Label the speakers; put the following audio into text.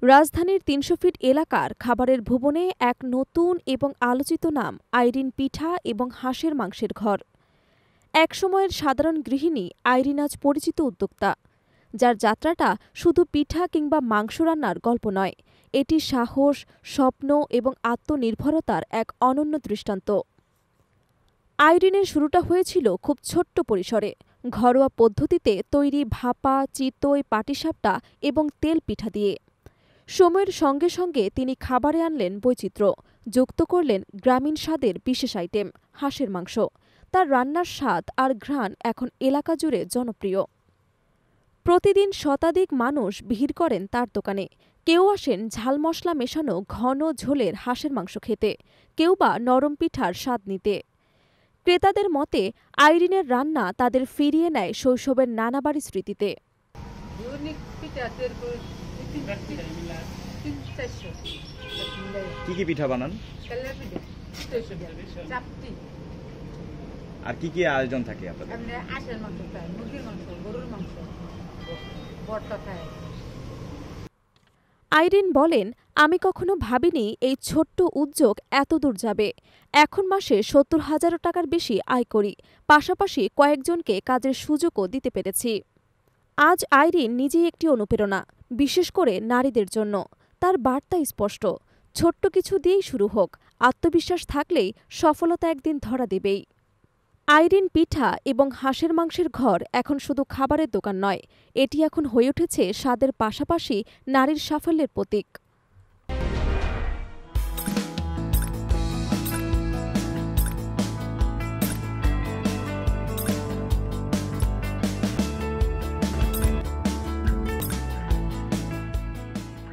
Speaker 1: রাজধানীর ৩০০ ফিট এলাকার খাবারের ভুবনে এক নতুন এবং আলোচিত নাম আইরিন পিঠা এবং হাঁসের মাংসের ঘর। একসময়ের সাধারণ গৃহিণী আইরিন আজ পরিচিত উদ্যোক্তা, যার যাত্রাটা শুধু পিঠা কিংবা মাংস রান্নার গল্প নয়, এটি সাহস, স্বপ্ন এবং আত্মনির্ভরতার এক অনন্য দৃষ্টান্ত। আইরিনের শুরুটা হয়েছিল খুব ছোট্ট পরিসরে, ঘরোয়া পদ্ধতিতে তৈরি ভাপা, চিতই, পাটিসাপটা এবং তেল পিঠা দিয়ে। সময়ের সঙ্গে সঙ্গে তিনি খাবারে আনলেন বৈচিত্র্য, যুক্ত করলেন গ্রামীণ স্বাদের বিশেষ আইটেম হাঁসের মাংস। তার রান্নার স্বাদ আর ঘ্রাণ এখন এলাকা জুড়ে জনপ্রিয়। প্রতিদিন শতাধিক মানুষ ভিড় করেন তার দোকানে। কেউ আসেন ঝাল মশলা মেশানো ঘন ঝোলের হাঁসের মাংস খেতে, কেউ বা নরম পিঠার স্বাদ নিতে। ক্রেতাদের মতে আইরিনের রান্না তাদের ফিরিয়ে নেয় শৈশবের নানাবাড়ি স্মৃতিতে।
Speaker 2: কি কি পিঠা বানান আর কি কি আয়োজন থাকে আপনাদের?
Speaker 1: আইরিন বলেন, আমি কখনো ভাবিনি এই ছোট্ট উদ্যোগ এত দূর যাবে। এখন মাসে ৭০,০০০ টাকার বেশি আয় করি, পাশাপাশি কয়েকজনকে কাজের সুযোগও দিতে পেরেছি। আজ আইরিন নিজেই একটি অনুপ্রেরণা, বিশেষ করে নারীদের জন্য। তার বার্তা স্পষ্ট, ছোট্ট কিছু দিয়েই শুরু হোক, আত্মবিশ্বাস থাকলেই সফলতা একদিন ধরা দেবেই। আইরিন পিঠা এবং হাঁসের মাংসের ঘর এখন শুধু খাবারের দোকান নয়, এটি এখন হয়ে উঠেছে স্বাদের পাশাপাশি নারীর সাফল্যের প্রতীক।